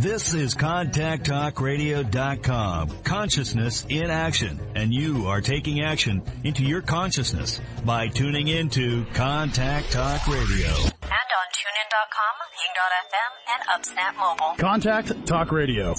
This is ContactTalkRadio.com. Consciousness in action. And you are taking action into your consciousness by tuning into Contact Talk Radio. And on TuneIn.com, Ping.fm, and UpSnap Mobile. Contact Talk Radio.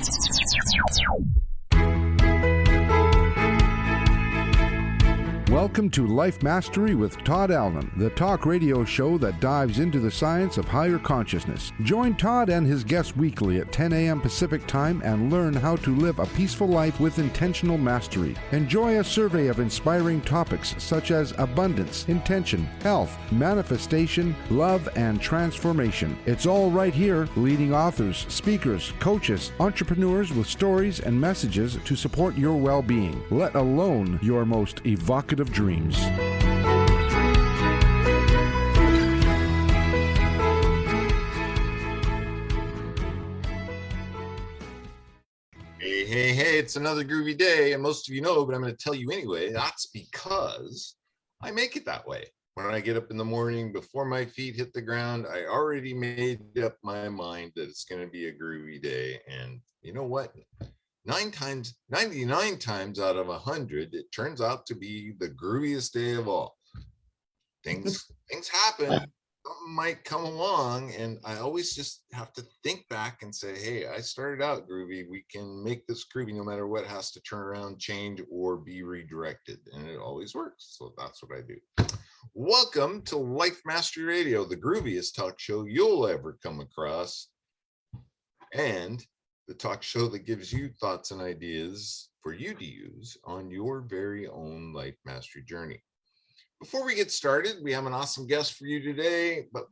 Welcome to Life Mastery with Todd Allen, the talk radio show that dives into the science of higher consciousness. Join Todd and his guests weekly at 10 a.m. Pacific Time and learn how to live a peaceful life with intentional mastery. Enjoy a survey of inspiring topics such as abundance, intention, health, manifestation, love, and transformation. It's all right here. Leading authors, speakers, coaches, entrepreneurs with stories and messages to support your well-being, let alone your most evocative dreams. Hey, it's another groovy day, and most of you know, but I'm going to tell you anyway. That's because I make it that way. When I get up in the morning, before my feet hit the ground, I already made up my mind that it's going to be a groovy day. And you know what? 99 times out of 100, it turns out to be the grooviest day of all. Things happen. Something might come along, and I always just have to think back and say, hey, I started out groovy. We can make this groovy no matter what has to turn around, change, or be redirected. And it always works. So that's what I do. Welcome to Life Mastery Radio, the grooviest talk show you'll ever come across. And the talk show that gives you thoughts and ideas for you to use on your very own life mastery journey. Before we get started, we have an awesome guest for you today, but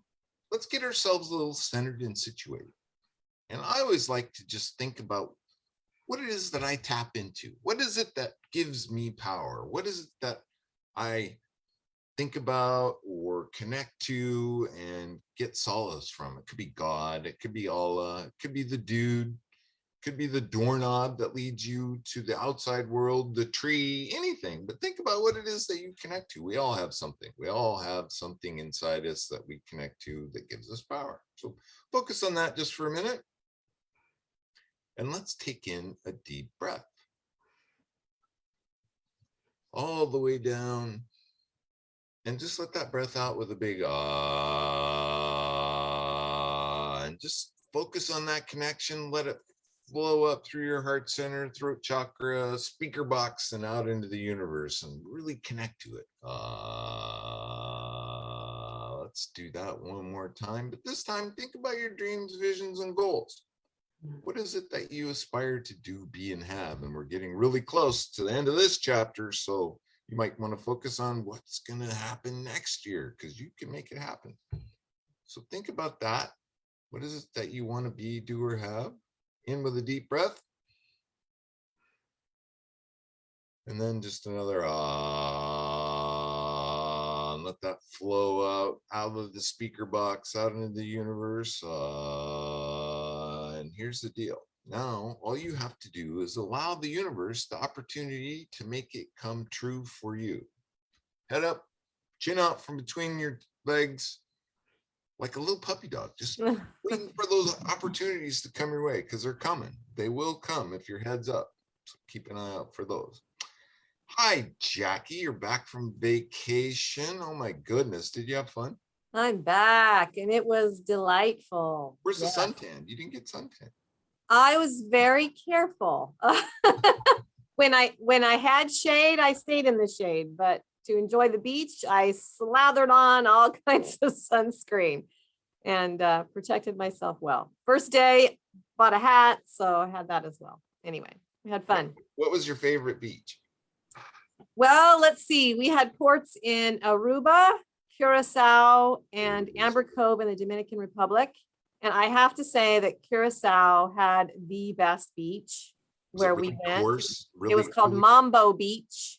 let's get ourselves a little centered and situated. And I always like to just think about what it is that I tap into. What is it that gives me power? What is it that I think about or connect to and get solace from? It could be God, it could be Allah, it could be the dude, could be the doorknob that leads you to the outside world, the tree, anything. But think about what it is that you connect to. We all have something. We all have something inside us that we connect to that gives us power. So focus on that just for a minute. And let's take in a deep breath. All the way down. And just let that breath out with a big ah. And just focus on that connection. Let it flow up through your heart center, throat chakra, speaker box, and out into the universe, and really connect to it. Let's do that one more time. But this time, think about your dreams, visions, and goals. What is it that you aspire to do, be, and have? And we're getting really close to the end of this chapter, so you might want to focus on what's going to happen next year, because you can make it happen. So think about that. What is it that you want to be, do, or have? In with a deep breath. And then just another ah, and let that flow out of the speaker box, out into the universe. And here's the deal. Now, all you have to do is allow the universe the opportunity to make it come true for you. Head up, chin out from between your legs, like a little puppy dog, just waiting for those opportunities to come your way, because they're coming. They will come if your head's up. So keep an eye out for those. Hi, Jackie. You're back from vacation. Oh, my goodness. Did you have fun? I'm back, and it was delightful. Where's the suntan? You didn't get suntan. I was very careful. When I had shade, I stayed in the shade, but to enjoy the beach, I slathered on all kinds of sunscreen and protected myself well. First day, bought a hat, so I had that as well. Anyway, we had fun. What was your favorite beach? Well, let's see. We had ports in Aruba, Curacao, and Amber Cove in the Dominican Republic. And I have to say that Curacao had the best beach where we went. It was called Mambo Beach.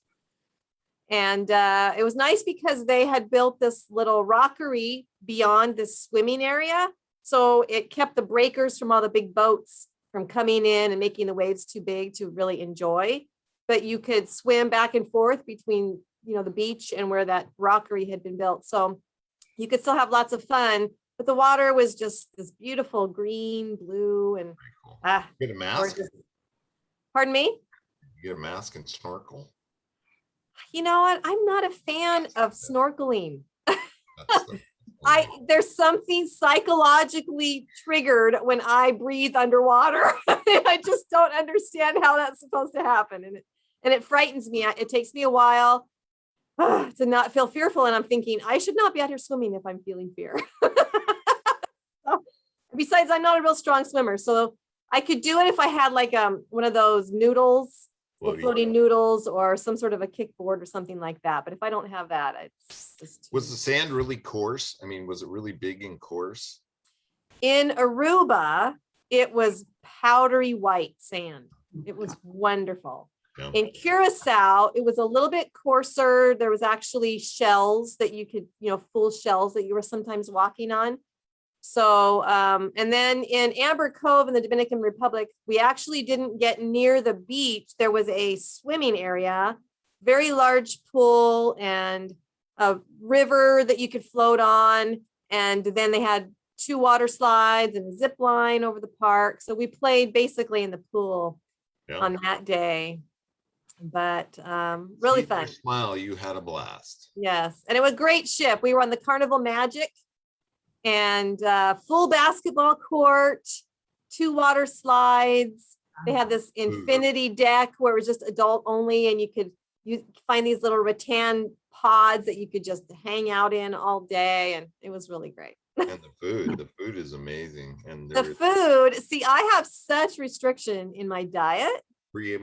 And it was nice because they had built this little rockery beyond this swimming area. So it kept the breakers from all the big boats from coming in and making the waves too big to really enjoy. But you could swim back and forth between, the beach and where that rockery had been built. So you could still have lots of fun, but the water was just this beautiful green, blue, and Get a mask? gorgeous. Pardon me? Get a mask and snorkel? You know what? I'm not a fan of snorkeling. That's the- There's something psychologically triggered when I breathe underwater. I just don't understand how that's supposed to happen. And it frightens me. It takes me a while to not feel fearful. And I'm thinking, I should not be out here swimming if I'm feeling fear. So, besides, I'm not a real strong swimmer. So I could do it if I had like one of those noodles, floating noodles, or some sort of a kickboard or something like that. But if I don't have that, it's just Was the sand really coarse? I mean, was it really big and coarse? in Aruba, it was powdery white sand. It was wonderful. Yeah. In Curacao, it was a little bit coarser. There was actually shells that you could, full shells that you were sometimes walking on. So, and then in Amber Cove in the Dominican Republic, we actually didn't get near the beach. There was a swimming area, very large pool, and a river that you could float on. And then they had 2 water slides and a zip line over the park. So we played basically in the pool on that day. But really See your fun. Smile, you had a blast. Yes. And it was a great ship. We were on the Carnival Magic, and full basketball court, 2 water slides. They had this infinity deck where it was just adult only, and you find these little rattan pods that you could just hang out in all day, and it was really great. And the food is amazing. And The food, see, I have such restriction in my diet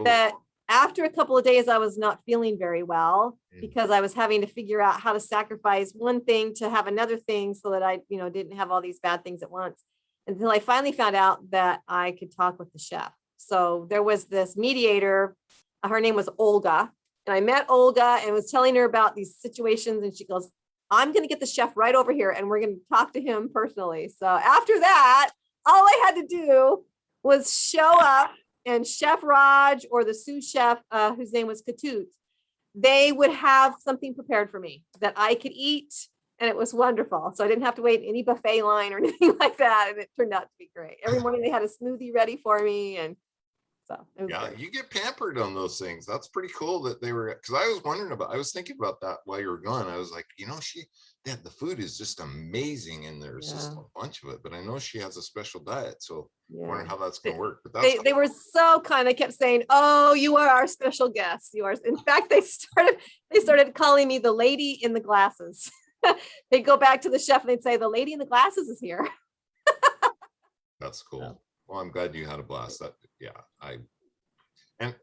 that after a couple of days, I was not feeling very well because I was having to figure out how to sacrifice one thing to have another thing so that I, didn't have all these bad things at once, until I finally found out that I could talk with the chef. So there was this mediator, her name was Olga, and I met Olga and was telling her about these situations, and she goes, I'm going to get the chef right over here and we're going to talk to him personally. So after that, all I had to do was show up, and Chef Raj or the sous chef, whose name was Katut, they would have something prepared for me that I could eat. And it was wonderful. So I didn't have to wait in any buffet line or anything like that. And it turned out to be great. Every morning they had a smoothie ready for me. And so it was great. You get pampered on those things. That's pretty cool that they were, because I was thinking about that while you were gone. I was like, the food is just amazing, and there's just a bunch of it, but I know she has a special diet. So I wonder how that's going to work. But they were so kind. They kept saying, "Oh, you are our special guest. You are." In fact, they started calling me the lady in the glasses. They'd go back to the chef and they'd say, "The lady in the glasses is here." That's cool. Well, I'm glad you had a blast. And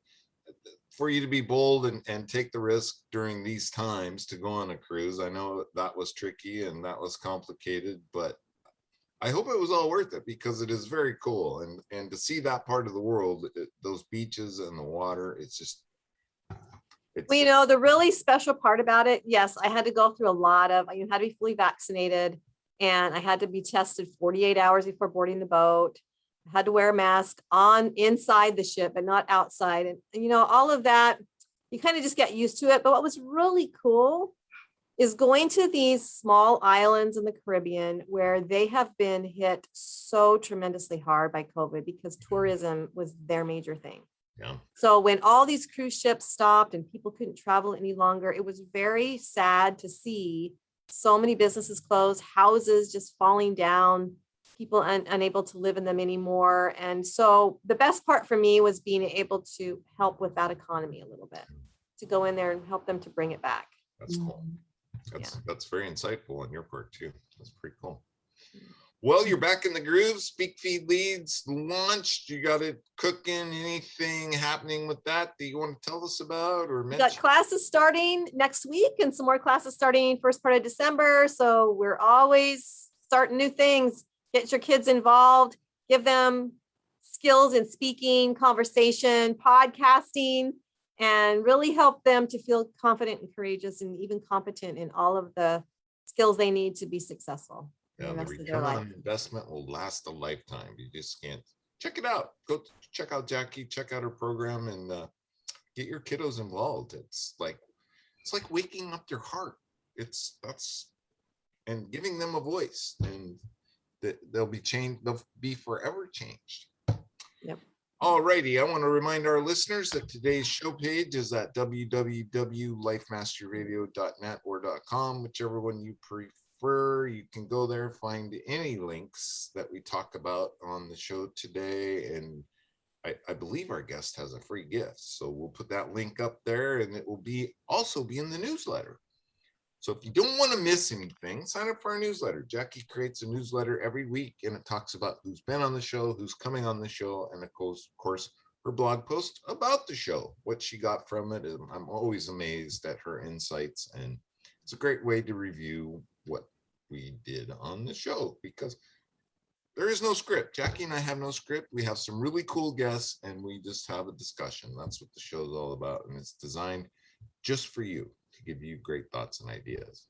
for you to be bold and take the risk during these times to go on a cruise, I know that was tricky and that was complicated, but I hope it was all worth it, because it is very cool. And to see that part of the world, those beaches and the water, well, the really special part about it, yes, I had to go through a lot of, I had to be fully vaccinated, and I had to be tested 48 hours before boarding the boat. I had to wear a mask inside the ship, but not outside. And all of that, you kind of just get used to it. But what was really cool is going to these small islands in the Caribbean where they have been hit so tremendously hard by COVID, because tourism was their major thing. Yeah. So when all these cruise ships stopped and people couldn't travel any longer, it was very sad to see so many businesses close, houses just falling down, people unable to live in them anymore. And so the best part for me was being able to help with that economy a little bit, to go in there and help them to bring it back. That's cool. That's very insightful on your part too. That's pretty cool. Well, you're back in the groove. Speak Feed Leads launched. You got it cooking. Anything happening with that you want to tell us about or mention? We got classes starting next week, and some more classes starting first part of December. So we're always starting new things. Get your kids involved. Give them skills in speaking, conversation, podcasting, and really help them to feel confident and courageous and even competent in all of the skills they need to be successful. Yeah, the return on investment will last a lifetime. You just can't. Check it out. Go check out Jackie, check out her program, and get your kiddos involved. It's like waking up their heart. And giving them a voice, and they'll be changed. They'll be forever changed. Yep. Alrighty, I want to remind our listeners that today's show page is at www.lifemasteryradio.net or .com, whichever one you prefer. You can go there, find any links that we talk about on the show today, and I believe our guest has a free gift, so we'll put that link up there, and it will also be in the newsletter. So if you don't want to miss anything, sign up for our newsletter. Jackie creates a newsletter every week, and it talks about who's been on the show, who's coming on the show, and of course, her blog post about the show, what she got from it. And I'm always amazed at her insights, and it's a great way to review what we did on the show, because there is no script. Jackie and I have no script. We have some really cool guests, and we just have a discussion. That's what the show is all about, and it's designed just for you, to give you great thoughts and ideas.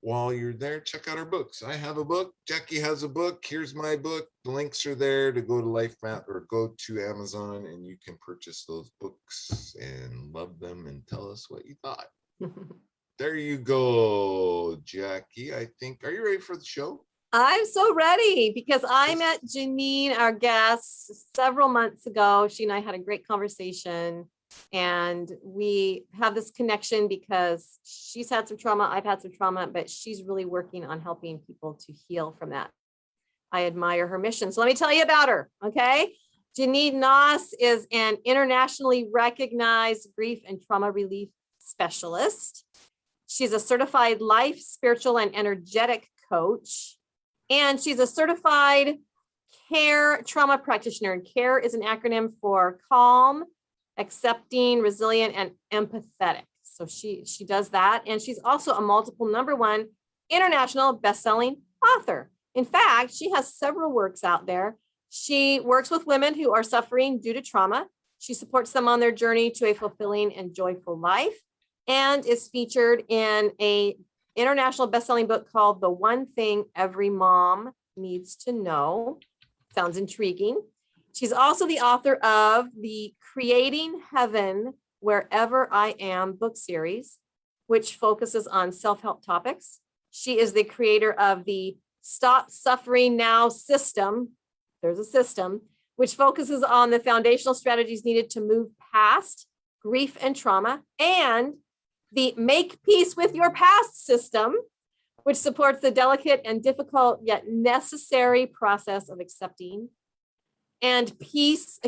While you're there, check out our books. I have a book. Jackie has a book. Here's my book. The links are there to go to LifeMap or go to Amazon, and you can purchase those books and love them and tell us what you thought. There you go, Jackie. I think, are you ready for the show? I'm so ready, because I met Janine, our guest, several months ago. She and I had a great conversation, and we have this connection because she's had some trauma, I've had some trauma, but she's really working on helping people to heal from that. I admire her mission. So let me tell you about her, okay? Janine Naus is an internationally recognized grief and trauma relief specialist. She's a certified life, spiritual, and energetic coach. And she's a certified care trauma practitioner. And CARE is an acronym for calm, accepting, resilient, and empathetic. So she does that. And she's also a multiple #1 international best-selling author. In fact, she has several works out there. She works with women who are suffering due to trauma. She supports them on their journey to a fulfilling and joyful life, and is featured in a international best-selling book called The One Thing Every Mom Needs to Know. Sounds intriguing. She's also the author of the Creating Heaven Wherever I Am book series, which focuses on self-help topics. She is the creator of the Stop Suffering Now system. There's a system, which focuses on the foundational strategies needed to move past grief and trauma, and the Make Peace with Your Past system, which supports the delicate and difficult yet necessary process of acceptance and peace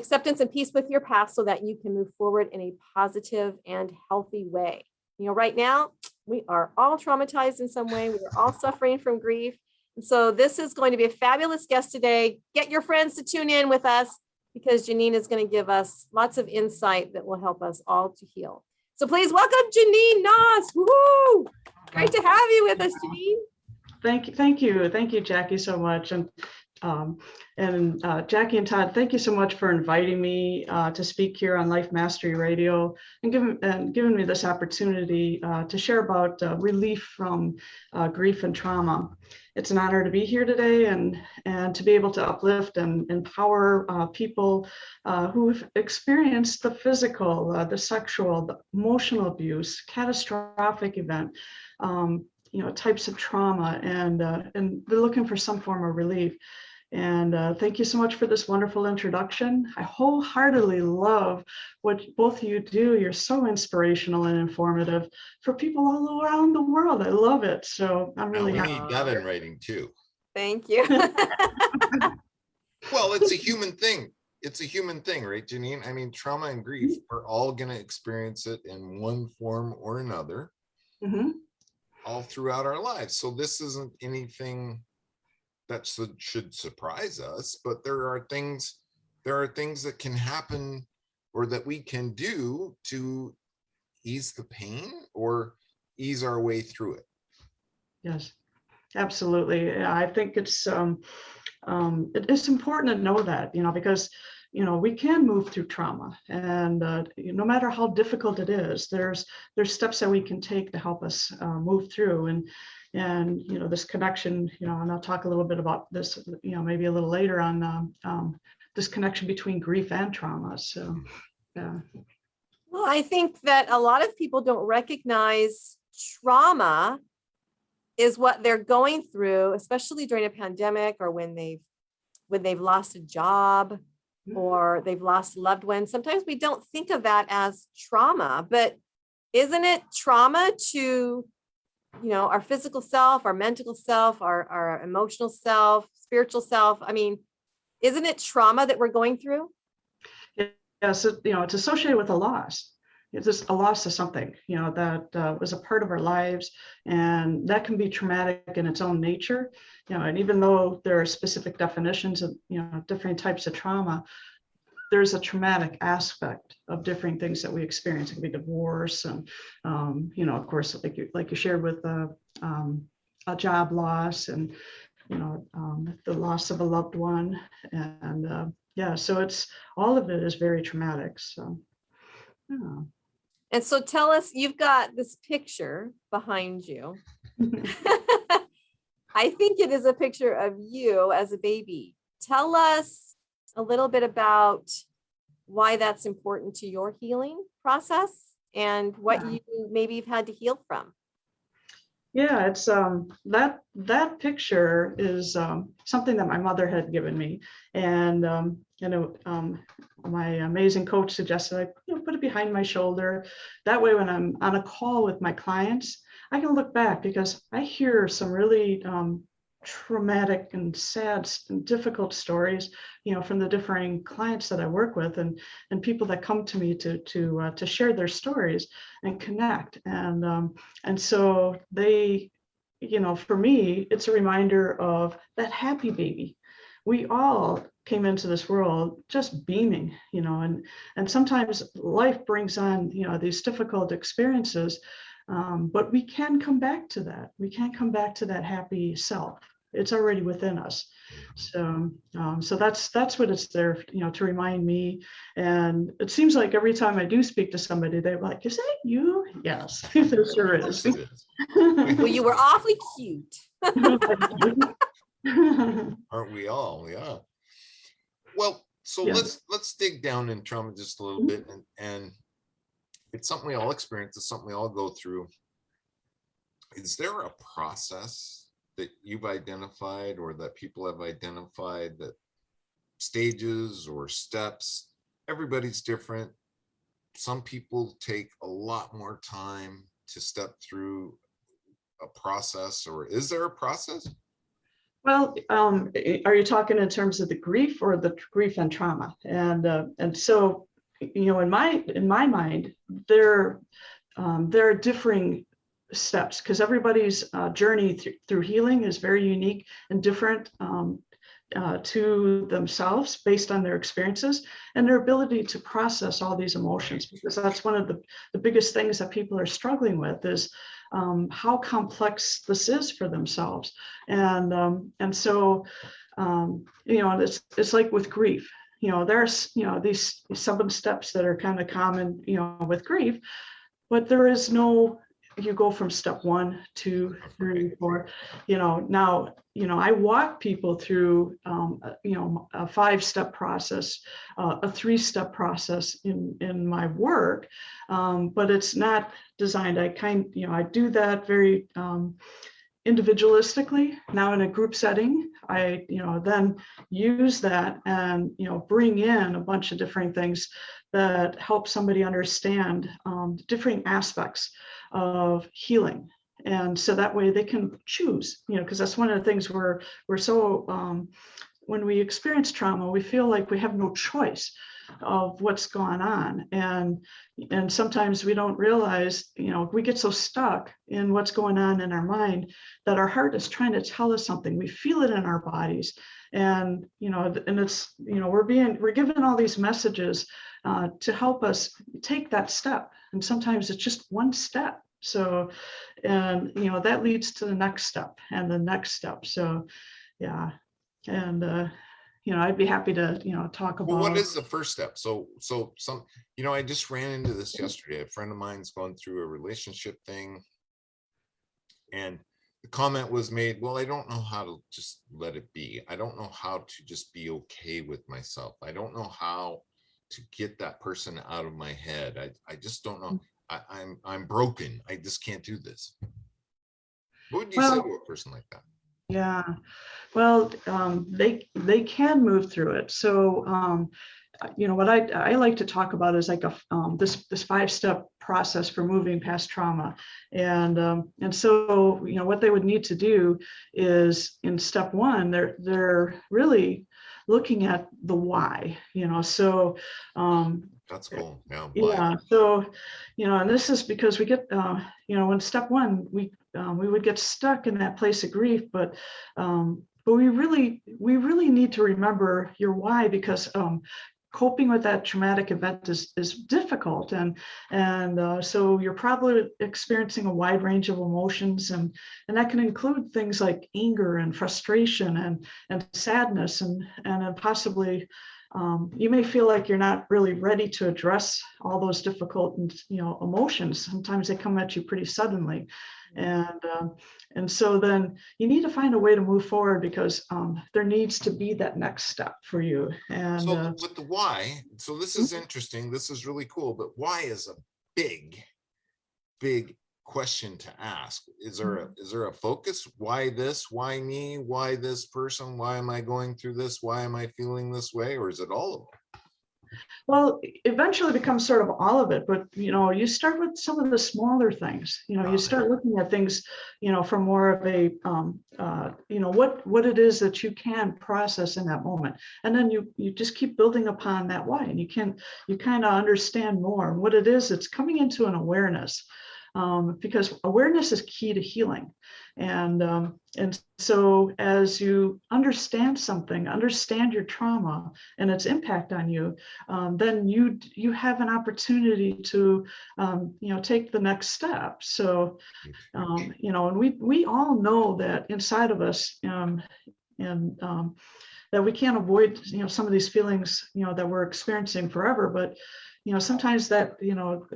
with your past, so that you can move forward in a positive and healthy way. You know, right now, we are all traumatized in some way. We're all suffering from grief. And so this is going to be a fabulous guest today. Get your friends to tune in with us, because Janine is going to give us lots of insight that will help us all to heal. So please welcome Janine Naus. Woo! Great to have you with us, Janine. Thank you, Jackie, so much. And Jackie and Todd, thank you so much for inviting me to speak here on Life Mastery Radio, and giving me this opportunity to share about relief from grief and trauma. It's an honor to be here today, and to be able to uplift and empower people who've experienced the physical, the sexual, the emotional abuse, catastrophic event, types of trauma, and they're looking for some form of relief. And thank you so much for this wonderful introduction. I wholeheartedly love what both of you do. You're so inspirational and informative for people all around the world. I love it. So I'm really we happy. need that in writing too. Thank you. Well, it's a human thing. It's a human thing, right, Janine? I mean, trauma and grief, we're all going to experience it in one form or another, all throughout our lives. So this isn't anything that should surprise us, but there are things that can happen, or that we can do to ease the pain or ease our way through it. Yes, absolutely. I think it's important to know that, because we can move through trauma, and no matter how difficult it is, there's steps that we can take to help us move through. And this connection, and I'll talk a little bit about this, maybe a little later on, this connection between grief and trauma. So, yeah. Well, I think that a lot of people don't recognize trauma is what they're going through, especially during a pandemic, or when they've lost a job, or they've lost loved ones. Sometimes we don't think of that as trauma, but isn't it trauma to, our physical self, our mental self, our emotional self, spiritual self? I mean, isn't it trauma that we're going through? Yes, it's associated with a loss. It's just a loss of something, that was a part of our lives, and that can be traumatic in its own nature. And even though there are specific definitions of, different types of trauma, there's a traumatic aspect of different things that we experience. It can be divorce, and of course, like you shared with a job loss, and the loss of a loved one, and so it's all of it is very traumatic. So yeah. And so tell us, you've got this picture behind you. I think it is a picture of you as a baby. Tell us a little bit about why that's important to your healing process and what you maybe you've had to heal from. Yeah, it's that picture is something that my mother had given me, and my amazing coach suggested I put it behind my shoulder. That way, when I'm on a call with my clients, I can look back, because I hear some really traumatic and sad and difficult stories, from the differing clients that I work with, and people that come to me to share their stories and connect. And so they, for me, it's a reminder of that happy baby. We all came into this world just beaming, and sometimes life brings on, these difficult experiences, but we can come back to that. We can come back to that happy self. It's already within us. So that's what it's there, to remind me. And it seems like every time I do speak to somebody, they're like, "Is that you?" Yes, there sure is. Well, you were awfully cute. Aren't we all? Yeah. Well, so let's dig down in trauma just a little bit, and it's something we all experience. It's something we all go through. Is there a process that you've identified, or that people have identified, that stages or steps? Everybody's different. Some people take a lot more time to step through a process, or is there a process? Well, are you talking in terms of the grief or the grief and trauma? And so, in my mind, there are differing steps, because everybody's journey through healing is very unique and different to themselves, based on their experiences and their ability to process all these emotions, because that's one of the biggest things that people are struggling with, is how complex this is for themselves. And so it's like with grief, there's these 7 steps that are kind of common with grief, but there is no, you go from step 1, 2, 3, 4. Now I walk people through a 5-step process, a 3-step process in my work, but it's not designed. I do that very individualistically. Now in a group setting, I then use that and bring in a bunch of different things that help somebody understand different aspects of healing. And so that way they can choose, because that's one of the things we're so, when we experience trauma, we feel like we have no choice of what's going on. And sometimes we don't realize, we get so stuck in what's going on in our mind that our heart is trying to tell us something. We feel it in our bodies. And, and it's, we're given all these messages to help us take that step. And sometimes it's just one step. So, and, that leads to the next step and the next step. So, yeah. And, I'd be happy to, talk about. Well, what is the first step? So some, I just ran into this yesterday. A friend of mine's going through a relationship thing, and the comment was made, well, I don't know how to just let it be. I don't know how to just be okay with myself. I don't know how to get that person out of my head. I just don't know. I'm broken. I just can't do this. What would you say to a person like that? Yeah, well, they can move through it. So, what I like to talk about is like this 5-step process for moving past trauma, and so what they would need to do is in step 1, they're really looking at the why. So That's cool. Yeah. yeah. So and this is because we get in step 1 we would get stuck in that place of grief, but we really need to remember your why, because coping with that traumatic event is difficult, and so you're probably experiencing a wide range of emotions, and that can include things like anger and frustration and sadness, and then possibly you may feel like you're not really ready to address all those difficult emotions. Sometimes they come at you pretty suddenly, and so then you need to find a way to move forward, because there needs to be that next step for you. And so with the why, so this is interesting. This is really cool. But why is a big question to ask. Is there a focus? Why this? Why me? Why this person? Why am I going through this? Why am I feeling this way? Or is it all of them? Well, eventually it becomes sort of all of it, but you start with some of the smaller things. You start looking at things, from more of a, what it is that you can process in that moment, and then you just keep building upon that why, and you kind of understand more what it is. It's coming into an awareness, because awareness is key to healing, and so as you understand something, understand your trauma and its impact on you, then you have an opportunity to take the next step. So and we all know that inside of us, and that we can't avoid some of these feelings that we're experiencing forever, but sometimes that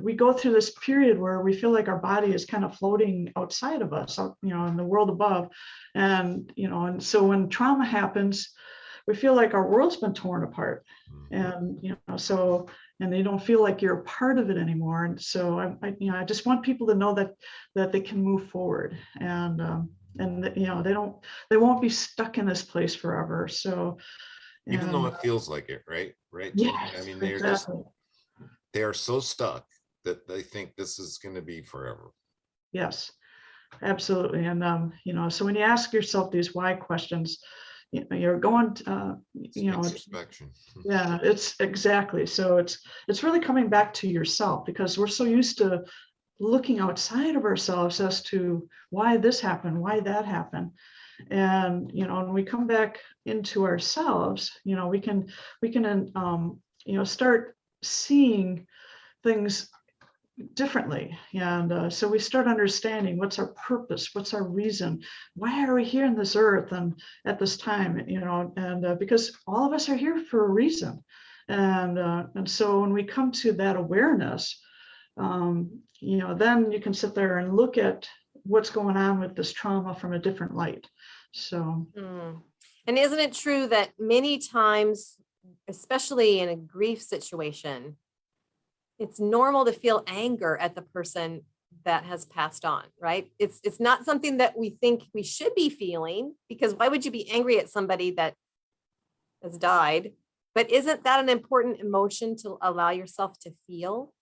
we go through this period where we feel like our body is kind of floating outside of us, in the world above, and and so when trauma happens, we feel like our world's been torn apart, and and they don't feel like you're a part of it anymore. And so I just want people to know that they can move forward, and they won't be stuck in this place forever. So even though it feels like it, right? Yes, I mean, they're exactly. they are so stuck that they think this is going to be forever. Yes, absolutely. And so when you ask yourself these why questions, you're going Introspection. Yeah, it's exactly. So it's really coming back to yourself, because we're so used to looking outside of ourselves as to why this happened, why that happened. And when we come back into ourselves, we can start seeing things differently. And so we start understanding what's our purpose, what's our reason, why are we here on this earth and at this time, and because all of us are here for a reason. And so when we come to that awareness, then you can sit there and look at what's going on with this trauma from a different light. So And isn't it true that many times, especially in a grief situation, it's normal to feel anger at the person that has passed on, right? It's not something that we think we should be feeling, because why would you be angry at somebody that has died? But isn't that an important emotion to allow yourself to feel?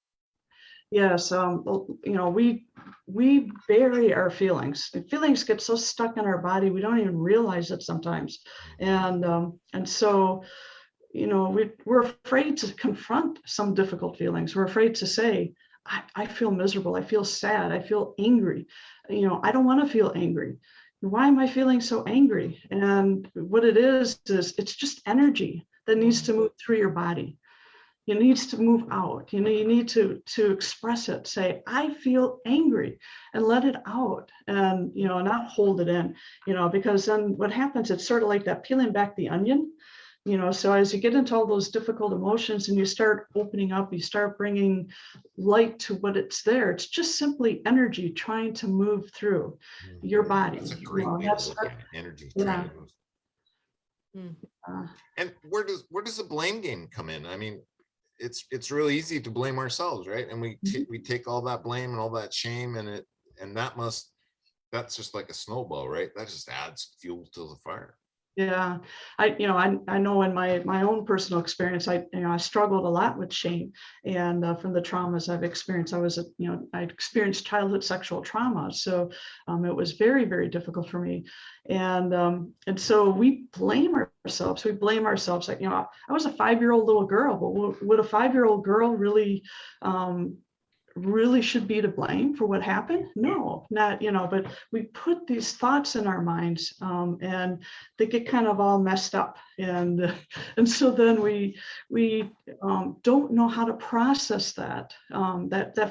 Yes, we bury our feelings. Feelings get so stuck in our body we don't even realize it sometimes, and so we're afraid to confront some difficult feelings. We're afraid to say, I feel miserable, I feel sad, I feel angry. I don't want to feel angry. Why am I feeling so angry? And what it is it's just energy that needs to move through your body. It needs to move out. You need to express it. Say, I feel angry, and let it out, and not hold it in. Because then what happens? It's sort of like that peeling back the onion. So as you get into all those difficult emotions and you start opening up, you start bringing light to what it's there. It's just simply energy trying to move through your body. That's a great way to look at it. Energy trying to move. And where does the blame game come in? I mean, it's really easy to blame ourselves, right? And we take all that blame and all that shame, and that's just like a snowball, right? That just adds fuel to the fire. Yeah, I know in my own personal experience, I struggled a lot with shame, and from the traumas I've experienced, I experienced childhood sexual trauma, so it was very, very difficult for me, and so we blame ourselves. We blame ourselves, like, I was a 5-year-old little girl, but would a 5-year-old girl really should be to blame for what happened? No, not, but we put these thoughts in our minds, and they get kind of all messed up. And so then we don't know how to process that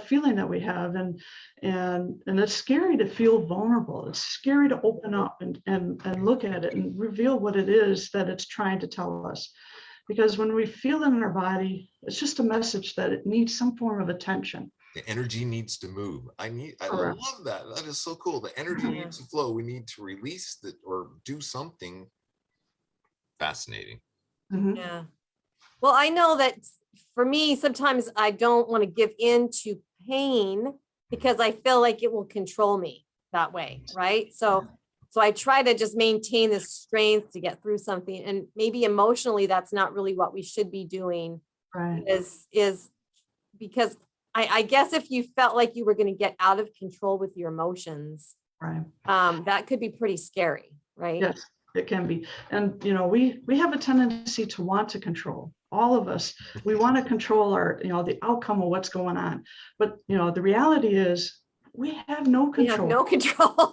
feeling that we have. And it's scary to feel vulnerable. It's scary to open up and look at it and reveal what it is that it's trying to tell us. Because when we feel it in our body, it's just a message that it needs some form of attention. The energy needs to move. I Correct. love that. That is so cool. The energy needs to flow. We need to release that or do something fascinating. Mm-hmm. Yeah. Well, I know that for me, sometimes I don't want to give in to pain because I feel like it will control me that way. Right. So I try to just maintain this strength to get through something. And maybe emotionally, that's not really what we should be doing. Right. Is because I guess if you felt like you were going to get out of control with your emotions, Right. That could be pretty scary, right? Yes, it can be. And, we have a tendency to want to control. All of us, we want to control the outcome of what's going on. But, the reality is we have no We have control. no control.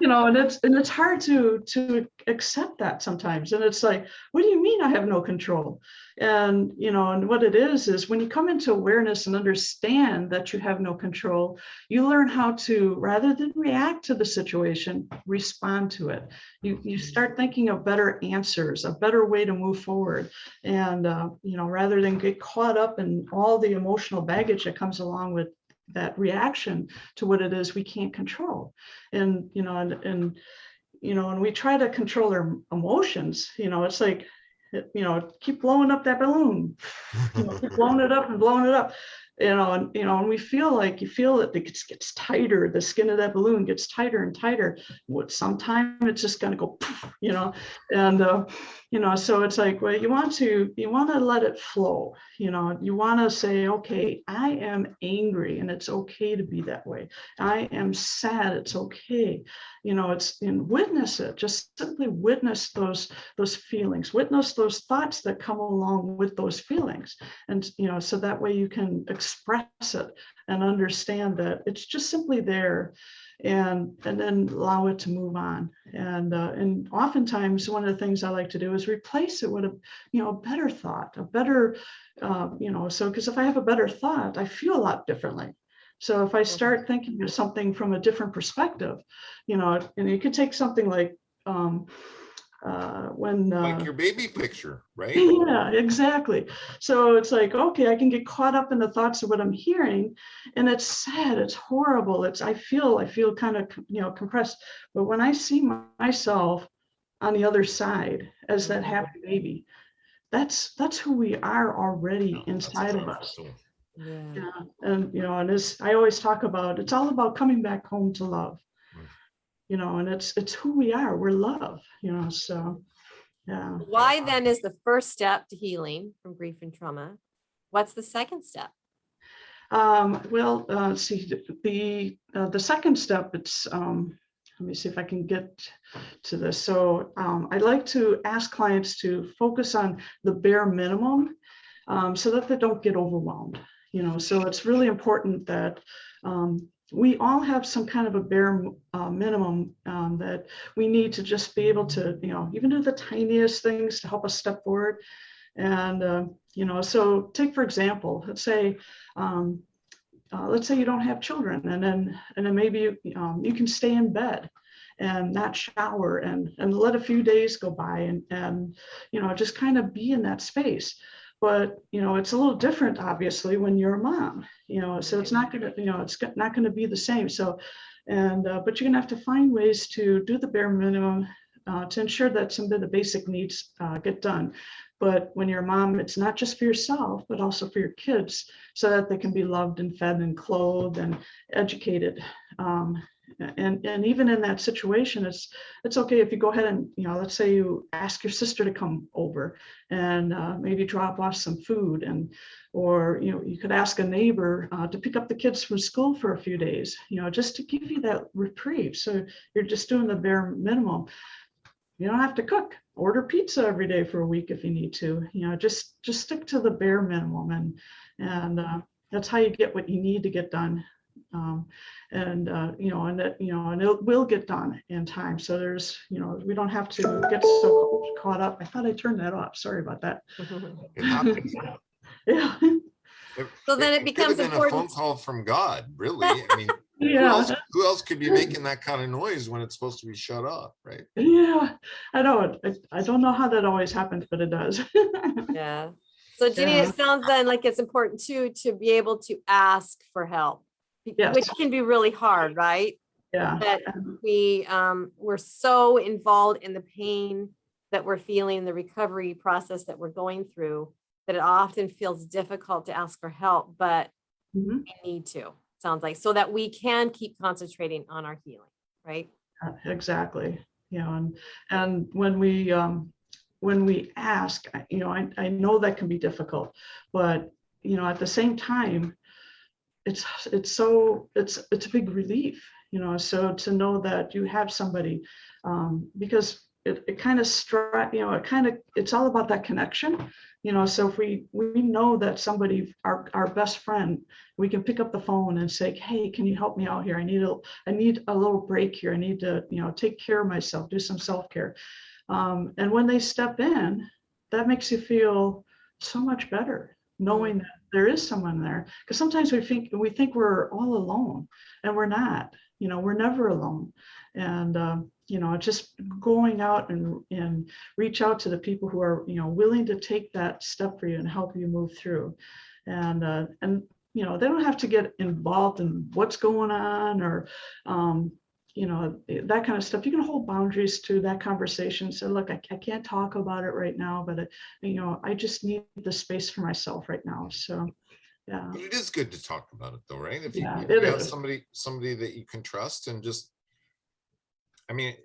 And it's hard to accept that sometimes. And it's like, what do you mean I have no control? And and what it is when you come into awareness and understand that you have no control, you learn how to, rather than react to the situation, respond to it. You start thinking of better answers, a better way to move forward. And rather than get caught up in all the emotional baggage that comes along with that reaction to what it is we can't control. And and we try to control our emotions, it's like, keep blowing up that balloon, keep blowing it up and blowing it up, and we feel it gets tighter. The skin of that balloon gets tighter and tighter. Sometimes it's just going to go poof, and so it's like, well, you want to let it flow. You want to say, okay, I am angry and it's okay to be that way. I am sad, it's okay. And witness it. Just simply witness those feelings, witness those thoughts that come along with those feelings. And so that way you can express it and understand that it's just simply there, and then allow it to move on. And oftentimes one of the things I like to do is replace it with a better thought, a better so, because if I have a better thought, I feel a lot differently. So if I start thinking of something from a different perspective, and you could take something like like your baby picture, right? Yeah, exactly. So it's like, okay, I can get caught up in the thoughts of what I'm hearing, and it's sad, it's horrible. I feel kind of compressed. But when I see myself on the other side as that happy baby, that's who we are already inside of us. Yeah. And and as I always talk about, it's all about coming back home to love. And it's who we are. We're love. So yeah. Why then is the first step to healing from grief and trauma? What's the second step? Let's see, the second step, it's let me see if I can get to this. So I like to ask clients to focus on the bare minimum, so that they don't get overwhelmed. So it's really important that we all have some kind of a bare minimum that we need to just be able to, even do the tiniest things to help us step forward. And, so take, for example, let's say you don't have children, and then maybe you can stay in bed and not shower and let a few days go by and just kind of be in that space. But it's a little different, obviously, when you're a mom. So it's not gonna it's not gonna be the same. So but you're gonna have to find ways to do the bare minimum to ensure that some of the basic needs get done. But when you're a mom, it's not just for yourself, but also for your kids, so that they can be loved and fed and clothed and educated. And even in that situation, it's okay if you go ahead and, let's say you ask your sister to come over and maybe drop off some food, or you could ask a neighbor to pick up the kids from school for a few days, just to give you that reprieve. So you're just doing the bare minimum. You don't have to cook. Order pizza every day for a week if you need to. Just stick to the bare minimum, and that's how you get what you need to get done. And it will get done in time. So there's, we don't have to get so caught up. I thought I turned that off. Sorry about that. It happens. Yeah. So then it becomes could have been important. a phone call from God, really. I mean, Yeah. who else could be making that kind of noise when it's supposed to be shut off, right? Yeah, I know. I don't know how that always happens, but it does. Yeah. So Janine, Yeah. it sounds then like it's important too to be able to ask for help, Yes. which can be really hard, right? Yeah. That we're so involved in the pain that we're feeling, the recovery process that we're going through, that it often feels difficult to ask for help, but Mhm. we need to, sounds like, so that we can keep concentrating on our healing, right? Exactly. And when we ask, I know that can be difficult, but at the same time, it's a big relief, so to know that you have somebody, because it kind of it's all about that connection, so if we know that somebody, our best friend, we can pick up the phone and say, hey, can you help me out here? I need a little break here. I need to, take care of myself, do some self-care. And when they step in, that makes you feel so much better, knowing that there is someone there. Because sometimes we think we're all alone, and we're not. We're never alone. And just going out and reach out to the people who are willing to take that step for you and help you move through. And they don't have to get involved in what's going on, or that kind of stuff. You can hold boundaries to that conversation. So look, I can't talk about it right now, but I just need the space for myself right now. So yeah. But it is good to talk about it though, right? If you Yeah, have it is. somebody that you can trust, and just, I mean,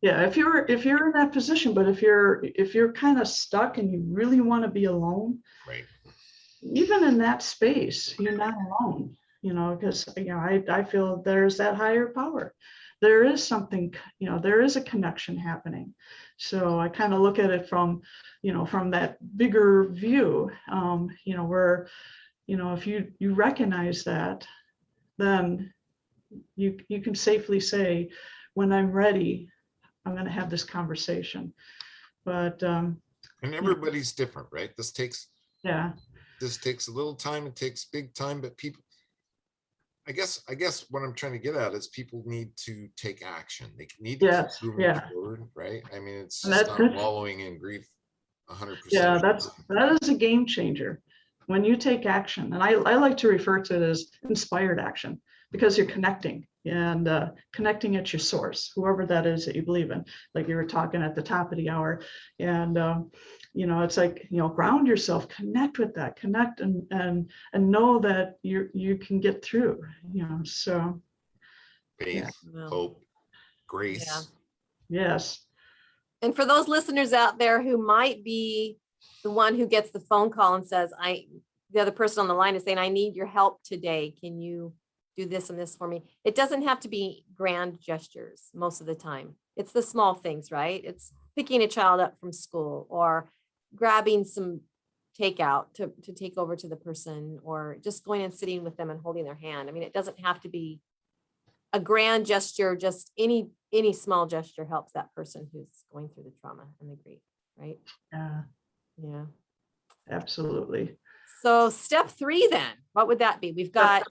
yeah, if you're in that position, but if you're kind of stuck and you really want to be alone, right, even in that space, you're not alone, because I feel there's that higher power. There is something, there is a connection happening. So I kind of look at it from that bigger view, where, if you recognize that, then you can safely say, when I'm ready, I'm going to have this conversation. But and everybody's different, right? This takes a little time. It takes big time, but people, I guess what I'm trying to get at is people need to take action. They need to keep moving forward, right? I mean, it's just not wallowing in grief 100%. Yeah, that is a game changer when you take action. And I like to refer to it as inspired action, because you're connecting and connecting at your source, whoever that is that you believe in. Like you were talking at the top of the hour, and it's like, ground yourself, connect with that, connect and know that you can get through. So faith, hope, grace. Yes. And for those listeners out there who might be the one who gets the phone call and says, the other person on the line is saying, I need your help today. Can you do this and this for me? It doesn't have to be grand gestures most of the time. It's the small things, right? It's picking a child up from school, or grabbing some takeout to take over to the person, or just going and sitting with them and holding their hand. I mean, it doesn't have to be a grand gesture, just any small gesture helps that person who's going through the trauma and the grief, right? Yeah. Absolutely. So step 3 then, what would that be? We've got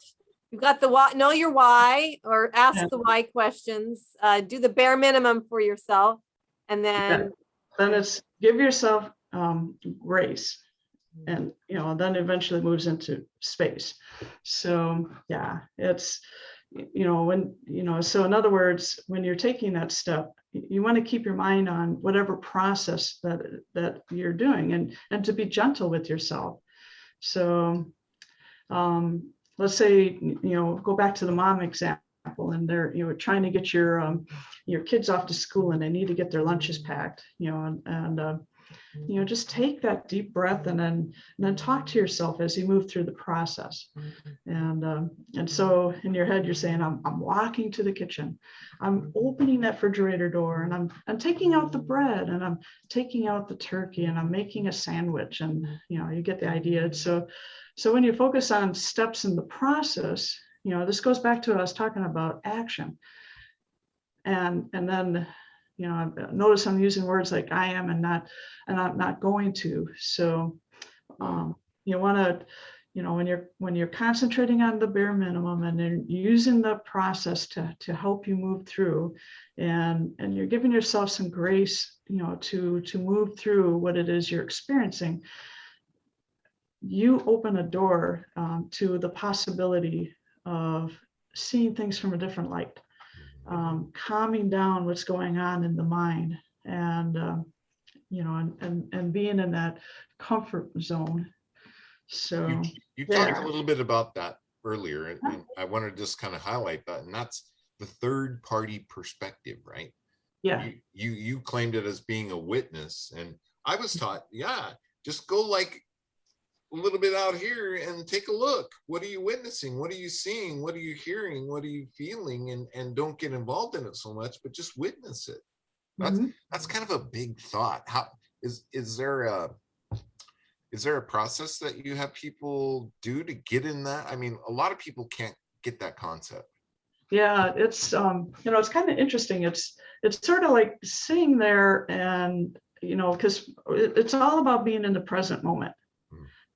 the why, know your why, or ask the why questions, do the bare minimum for yourself. And then it's give yourself grace, and then eventually moves into space. So it's so in other words, when you're taking that step, you want to keep your mind on whatever process that you're doing, and to be gentle with yourself. So let's say, go back to the mom example. and they're trying to get your kids off to school, and they need to get their lunches packed, and just take that deep breath, and then talk to yourself as you move through the process. And so in your head, you're saying, I'm walking to the kitchen, I'm opening that refrigerator door, and I'm taking out the bread, and I'm taking out the turkey, and I'm making a sandwich, and you get the idea. So when you focus on steps in the process, this goes back to what I was talking about, action. And then notice I'm using words like I am and I'm not going to. So you want to, when you're concentrating on the bare minimum, and then using the process to help you move through, and you're giving yourself some grace, to move through what it is you're experiencing, you open a door to the possibility of seeing things from a different light, calming down what's going on in the mind, and and being in that comfort zone. So you talked a little bit about that earlier, and I want to just kind of highlight that, and that's the third party perspective, right? Yeah. You claimed it as being a witness, and I was taught, just go like a little bit out here and take a look. What are you witnessing? What are you seeing? What are you hearing? What are you feeling? And don't get involved in it so much, but just witness it. That's kind of a big thought. How is there a process that you have people do to get in that? I mean, a lot of people can't get that concept. Yeah, it's it's kind of interesting. It's sort of like sitting there, and because it's all about being in the present moment.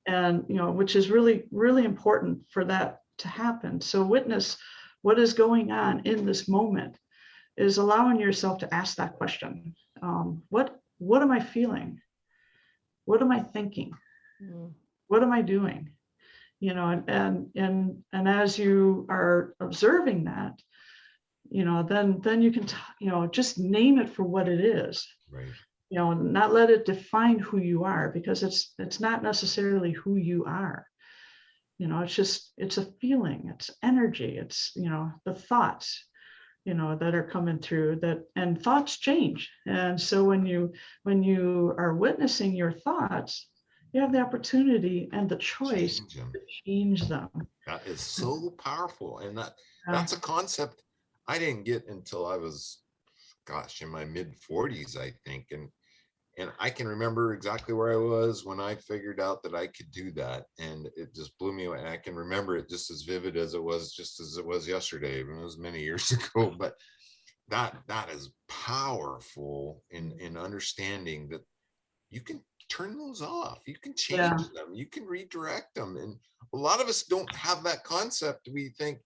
And which is really, really important for that to happen. So witness what is going on in this moment, is allowing yourself to ask that question. What am I feeling? What am I thinking? What am I doing? And as you are observing that, then you can just name it for what it is. Right. Not let it define who you are, because it's not necessarily who you are. It's a feeling, it's energy, it's the thoughts that are coming through, and thoughts change. And so when you are witnessing your thoughts, you have the opportunity and the choice to change them. That is so powerful, and that's a concept I didn't get until I was, in my mid 40s, I think. And I can remember exactly where I was when I figured out that I could do that. And it just blew me away. And I can remember it just as vivid as it was yesterday. It was many years ago, but that is powerful in understanding that you can turn those off. You can change them. You can redirect them. And a lot of us don't have that concept. We think,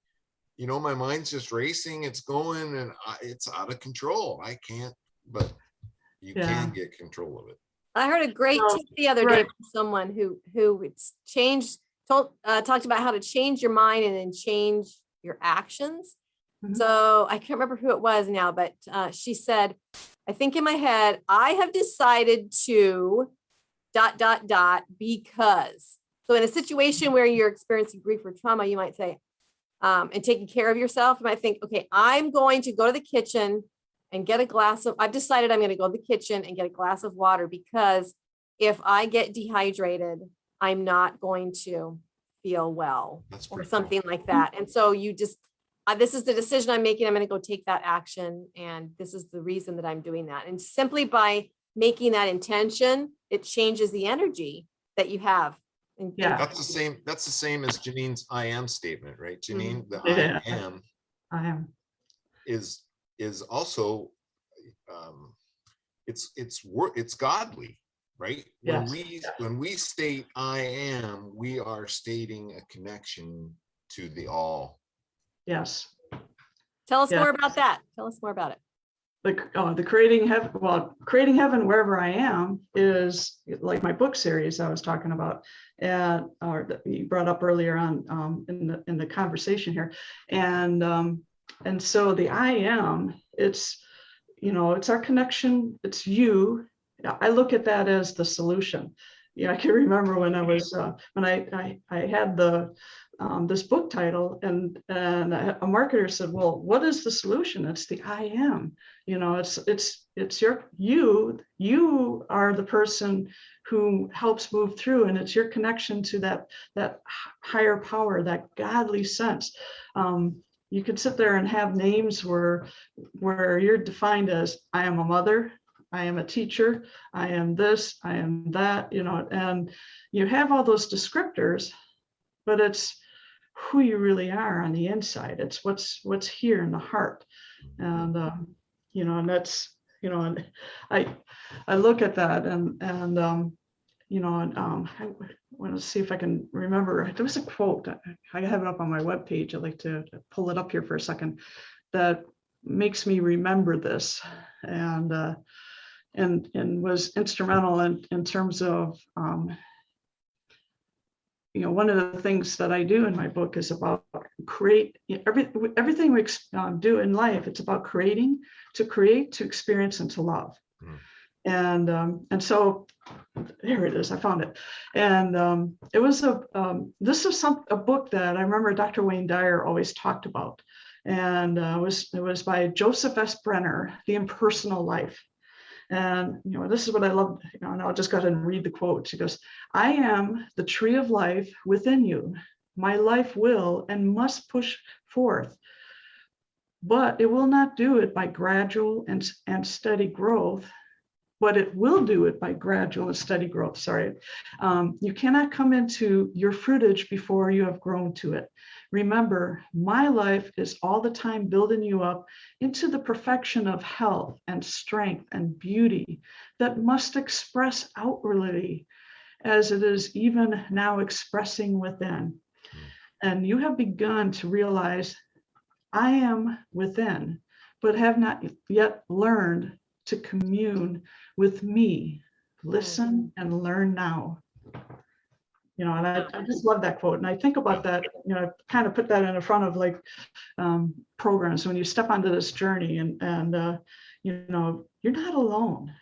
my mind's just racing, it's going, and it's out of control. I can't, but you can get control of it. I heard a great tip the other day from someone who it's talked about how to change your mind and then change your actions. So I can't remember who it was now, but she said, I think in my head, I have decided to ... because. So in a situation where you're experiencing grief or trauma, you might say, and taking care of yourself, you might think, okay, I'm going to go to the kitchen and get I've decided I'm going to go to the kitchen and get a glass of water, because if I get dehydrated, I'm not going to feel well, or something like that. And so you just, this is the decision I'm making. I'm going to go take that action. And this is the reason that I'm doing that. And simply by making that intention, it changes the energy that you have. That's the same as Janine's I am statement, right? Janine, the I am is also it's godly, right? When we state I am, we are stating a connection to the all. Yes. Tell us more about that. Tell us more about it. The creating heaven wherever I am is like my book series I was talking about, and or that you brought up earlier on in the conversation here, and so the I am, it's it's our connection, it's you. I look at that as the solution. I can remember when I was when I had the this book title, and a marketer said, "Well, what is the solution?" It's the I am. It's you are the person who helps move through, and it's your connection to that higher power, that godly sense. You could sit there and have names where you're defined as, I am a mother, I am a teacher, I am this, I am that, and you have all those descriptors, but it's who you really are on the inside. It's what's here in the heart. And, and that's, and I look at that and I want to see if I can remember. There was a quote, I have it up on my webpage. I'd like to pull it up here for a second, that makes me remember this, and was instrumental in terms of, one of the things that I do in my book is about everything we do in life. It's about creating, to experience, and to love. And so there it is. I found it, and it was this is a book that I remember Dr. Wayne Dyer always talked about, and it was by Joseph S. Brenner, The Impersonal Life. And this is what I love. And I'll just go ahead and read the quote. She goes, "I am the tree of life within you. My life will and must push forth, but it will not do it by gradual and steady growth. But it will do it by gradual and steady growth." Sorry. "You cannot come into your fruitage before you have grown to it. Remember, my life is all the time building you up into the perfection of health and strength and beauty that must express outwardly as it is even now expressing within. And you have begun to realize I am within, but have not yet learned to commune with me. Listen and learn now." And I just love that quote. And I think about that, kind of put that in front of like programs when you step onto this journey, and you're not alone.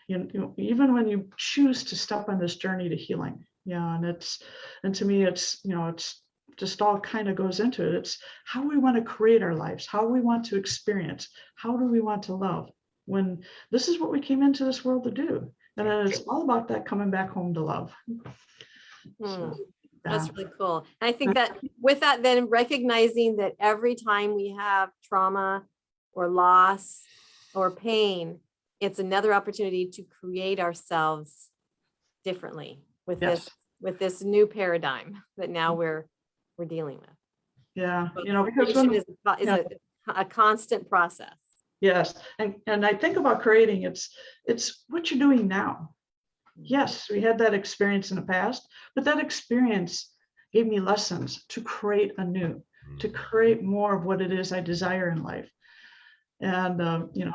Even when you choose to step on this journey to healing. And to me, it's just all kind of goes into it. It's how we want to create our lives, how we want to experience, how do we want to love, when this is what we came into this world to do. And then it's all about that coming back home to love. That's really cool. And I think that with that, then recognizing that every time we have trauma or loss or pain, it's another opportunity to create ourselves differently with this new paradigm that now we're dealing with. Yeah, because is a constant process. Yes, and I think about creating, it's what you're doing now. Yes, we had that experience in the past, but that experience gave me lessons to create anew, to create more of what it is I desire in life. And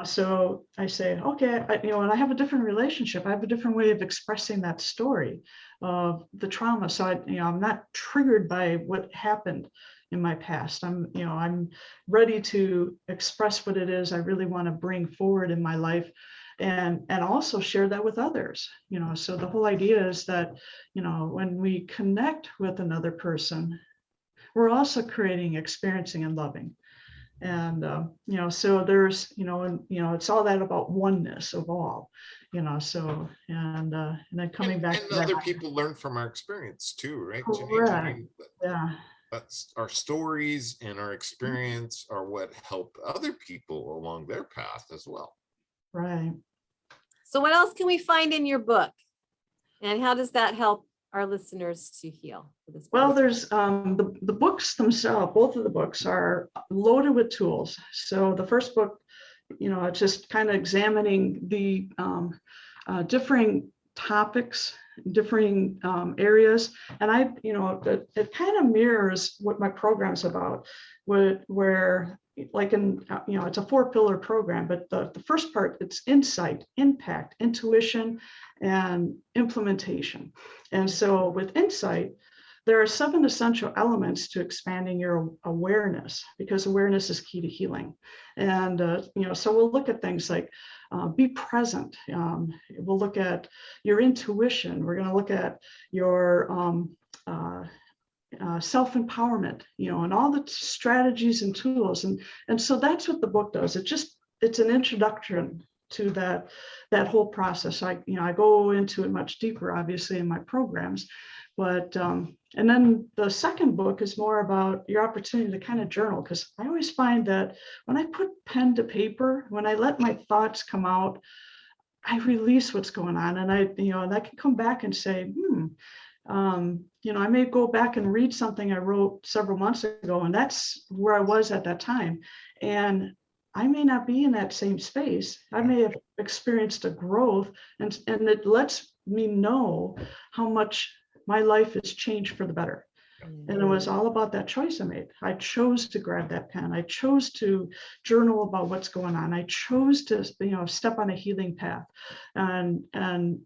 so I say, okay, and I have a different relationship. I have a different way of expressing that story of the trauma. So I'm not triggered by what happened in my past. I'm ready to express what it is I really want to bring forward in my life, and also share that with others. So the whole idea is that when we connect with another person, we're also creating, experiencing, and loving. And so there's it's all that about oneness of all, so and then coming back and to other that. People learn from our experience too, right? Correct. Yeah, that's our stories and our experience are what help other people along their path as well. Right. So what else can we find in your book, and how does that help our listeners to heal? Well, there's the books themselves. Both of the books are loaded with tools. So the first book, it's just kind of examining the differing topics, differing areas, and it kind of mirrors what my program's about, where like in it's a 4-pillar program, but the first part, it's insight, impact, intuition, and implementation. And so with insight, there are 7 essential elements to expanding your awareness, because awareness is key to healing. And, so we'll look at things like be present. We'll look at your intuition. We're going to look at your self-empowerment, and all the strategies and tools. And so that's what the book does. It's an introduction to that whole process. I go into it much deeper, obviously, in my programs, but and then the second book is more about your opportunity to kind of journal, because I always find that when I put pen to paper, when I let my thoughts come out, I release what's going on, and I can come back and say, I may go back and read something I wrote several months ago, and that's where I was at that time, and I may not be in that same space. I may have experienced a growth, and it lets me know how much my life has changed for the better. And it was all about that choice I made. I chose to grab that pen. I chose to journal about what's going on. I chose to, step on a healing path and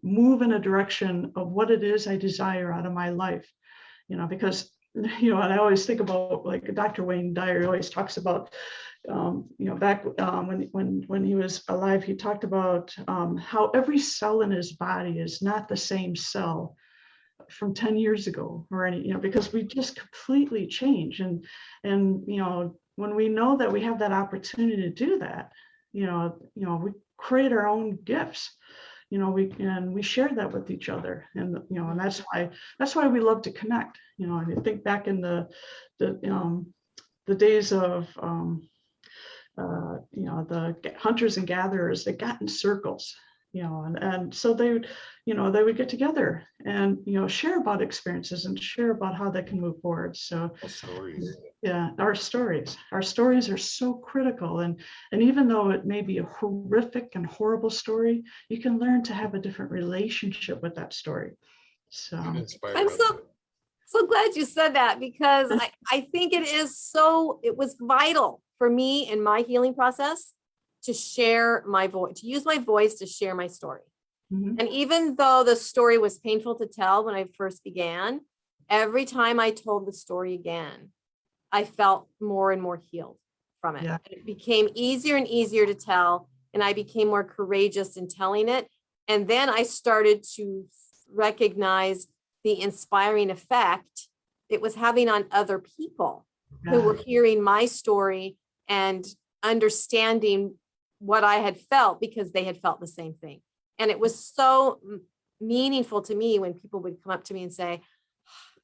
move in a direction of what it is I desire out of my life. Because, and I always think about, like, Dr. Wayne Dyer always talks about, back when he was alive, he talked about how every cell in his body is not the same cell from 10 years ago or any, because we just completely change. And when we know that we have that opportunity to do that, we create our own gifts, we share that with each other. And, and that's why we love to connect, and I think back in the days of, the hunters and gatherers, they got in circles, and so they would get together and, share about experiences and share about how they can move forward. So stories. Yeah, our stories are so critical. And even though it may be a horrific and horrible story, you can learn to have a different relationship with that story. So I'm so glad you said that, because I think it was vital for me in my healing process to share my voice, to use my voice to share my story. Mhm. And even though the story was painful to tell when I first began, every time I told the story again, I felt more and more healed from it. Yeah. And it became easier and easier to tell, and I became more courageous in telling it. And then I started to recognize the inspiring effect it was having on other people who were hearing my story and understanding what I had felt, because they had felt the same thing. And it was so meaningful to me when people would come up to me and say,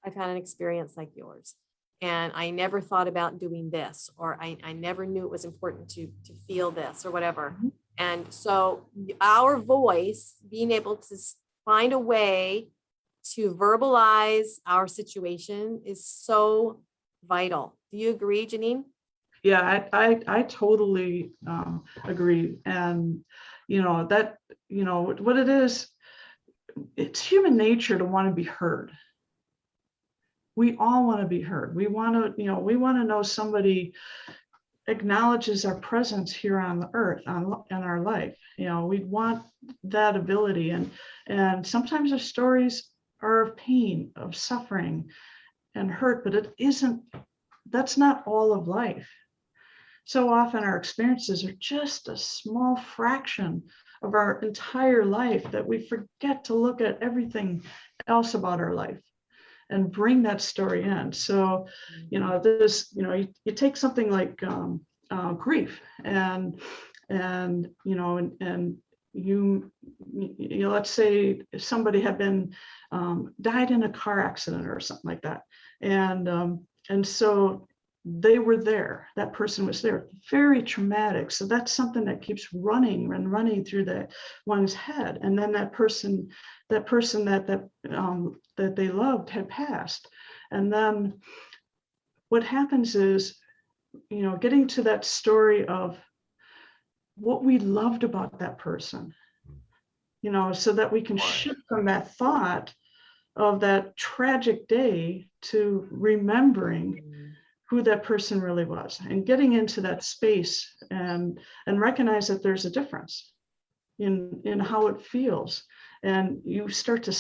I've had an experience like yours, and I never thought about doing this, or I never knew it was important to feel this or whatever. Mhm. And so our voice, being able to find a way to verbalize our situation, is so vital. Do you agree, Janine? Yeah, I totally agree. And, that, what it is, it's human nature to want to be heard. We all want to be heard. We want to know somebody acknowledges our presence here on the earth, in our life. We want that ability. And sometimes our stories are of pain, of suffering and hurt, but that's not all of life. So often our experiences are just a small fraction of our entire life, that we forget to look at everything else about our life and bring that story in. So, you take something like grief, and you let's say somebody had been died in a car accident or something like that, and so they were there, that person was there, very traumatic. So that's something that keeps running through one's head. And then that person that they loved had passed. And then what happens is, getting to that story of what we loved about that person, so that we can shift from that thought of that tragic day to remembering who that person really was, and getting into that space and recognize that there's a difference in how it feels. And you start to,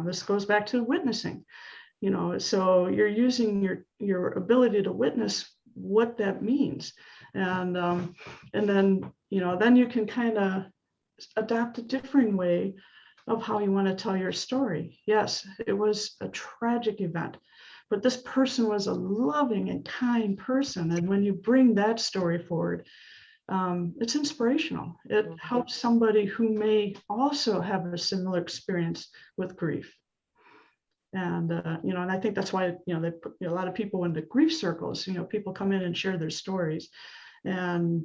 this goes back to witnessing, so you're using your ability to witness what that means. And then, then you can kind of adapt a different way of how you want to tell your story. Yes, it was a tragic event, but this person was a loving and kind person. And when you bring that story forward, it's inspirational. It helps somebody who may also have a similar experience with grief. And, and I think that's why, they put a lot of people into grief circles. People come in and share their stories, and,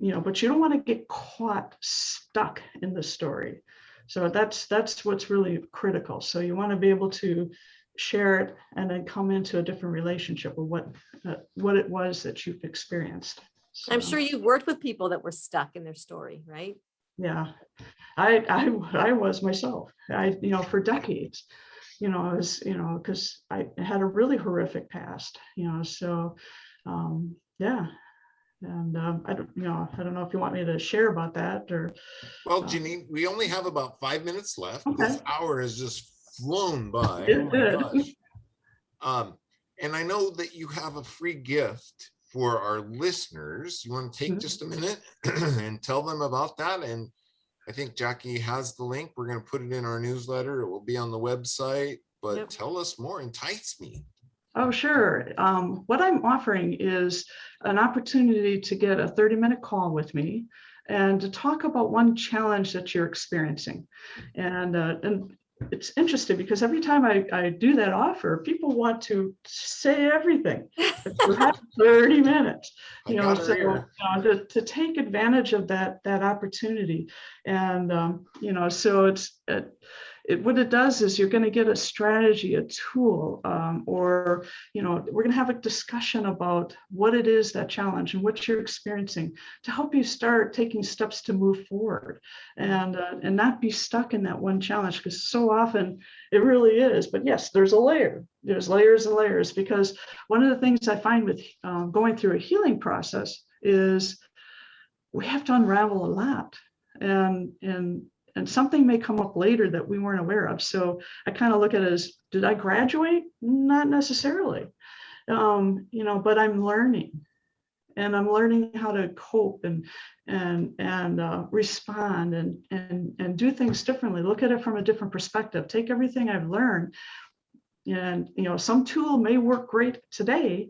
but you don't want to get caught stuck in the story. So that's what's really critical. So you want to be able to share it and then come into a different relationship with what it was that you've experienced. So, I'm sure you've worked with people that were stuck in their story, right? Yeah, I was myself. For decades. Because I had a really horrific past. So yeah. And I don't know if you want me to share about that or. Well, Janine, we only have about 5 minutes left. Okay. This hour has just flown by. It oh my did. gosh. And I know that you have a free gift for our listeners. You want to take just a minute and tell them about that? And I think Jackie has the link. We're going to put it in our newsletter. It will be on the website, but tell us more. Entice me. Oh, sure. What I'm offering is an opportunity to get a 30-minute call with me and to talk about one challenge that you're experiencing. And it's interesting because every time I do that offer, people want to say everything. You have 30 minutes, to take advantage of that opportunity. And, so what it does is you're going to get a strategy, a tool, or, we're going to have a discussion about what it is, that challenge and what you're experiencing to help you start taking steps to move forward and not be stuck in that one challenge, because so often it really is. But yes, there's layers and layers, because one of the things I find with going through a healing process is we have to unravel a lot, and something may come up later that we weren't aware of. So I kind of look at it as, did I graduate? Not necessarily, but I'm learning, and I'm learning how to cope and respond and do things differently. Look at it from a different perspective. Take everything I've learned, and some tool may work great today,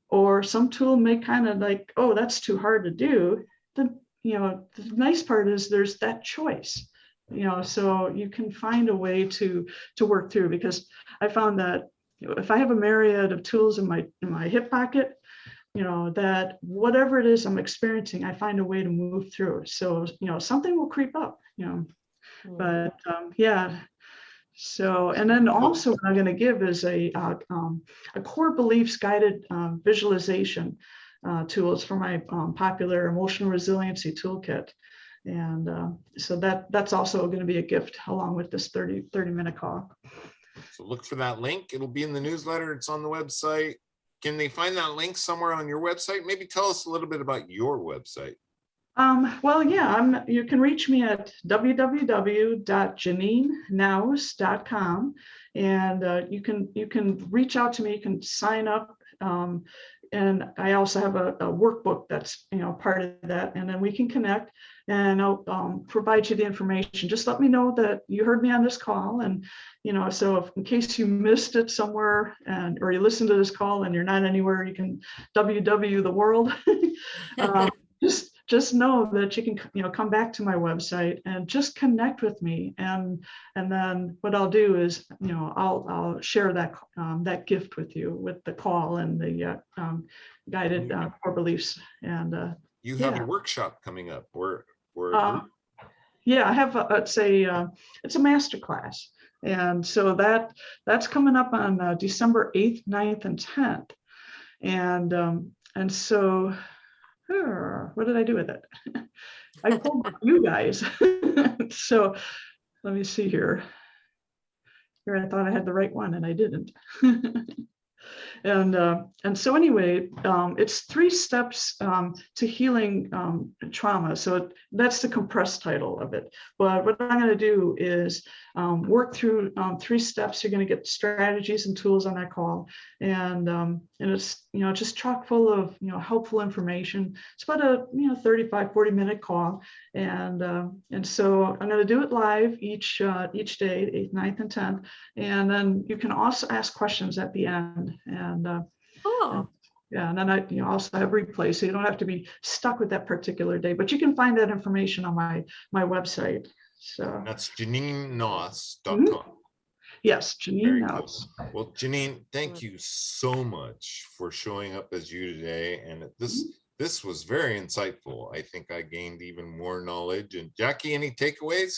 or some tool may kind of like, oh, that's too hard to do. The nice part is there's that choice, so you can find a way to work through, because I found that if I have a myriad of tools in my hip pocket, that whatever it is I'm experiencing, I find a way to move through. So, something will creep up, but yeah. So, and then also what I'm going to give is a core beliefs guided visualization tools for my popular emotional resiliency toolkit. And so that's also going to be a gift along with this 30-minute call. So look for that link. It'll be in the newsletter. It's on the website. Can they find that link somewhere on your website? Maybe tell us a little bit about your website. Well, yeah, you can reach me at www.janinenaus.com, and you can reach out to me. You can sign up, and I also have a workbook that's part of that, and then we can connect, and I'll provide you the information. Just let me know that you heard me on this call, and so if, in case you missed it somewhere, or you listen to this call and you're not anywhere, you can WW the world. Just know that you can come back to my website and just connect with me, and then what I'll do is I'll share that gift with you, with the call and the guided core beliefs. And you have your workshop coming up, or yeah, I have it's a masterclass, and so that's coming up on December 8th, 9th, and 10th, and so. What did I do with it? I pulled you guys. So let me see here. Here I thought I had the right one, and I didn't. And so anyway, it's 3 steps to healing trauma. So that's the compressed title of it. But what I'm going to do is work through 3 steps. You're going to get strategies and tools on that call, and it's just chock full of helpful information. It's about a 35-40 minute call, and so I'm going to do it live each day, 8th, 9th, and 10th, and then you can also ask questions at the end. And yeah, and then I also have replays, so you don't have to be stuck with that particular day. But you can find that information on my website. So that's JanineNaus.com. Yes, Janine Naus. Cool. Well, Janine, thank you so much for showing up as you today. And this was very insightful. I think I gained even more knowledge. And Jackie, any takeaways?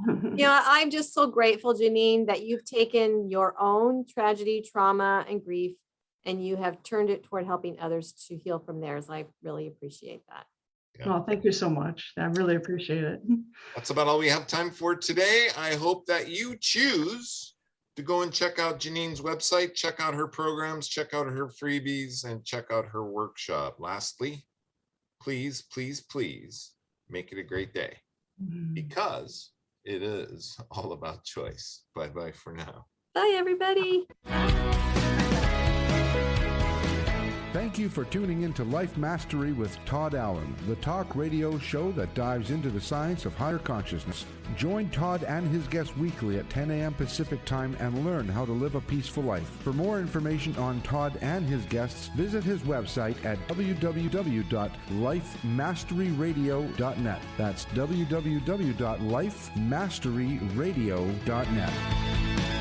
I'm just so grateful, Janine, that you've taken your own tragedy, trauma, and grief, and you have turned it toward helping others to heal from theirs. I really appreciate that. Yeah. Well, thank you so much. I really appreciate it. That's about all we have time for today. I hope that you choose to go and check out Janine's website, check out her programs, check out her freebies, and check out her workshop. Lastly, please, please, please make it a great day, because it is all about choice. Bye-bye for now. Bye, everybody. Thank you for tuning in to Life Mastery with Todd Allen, the talk radio show that dives into the science of higher consciousness. Join Todd and his guests weekly at 10 a.m. Pacific Time and learn how to live a peaceful life. For more information on Todd and his guests, visit his website at www.lifemasteryradio.net. That's www.lifemasteryradio.net.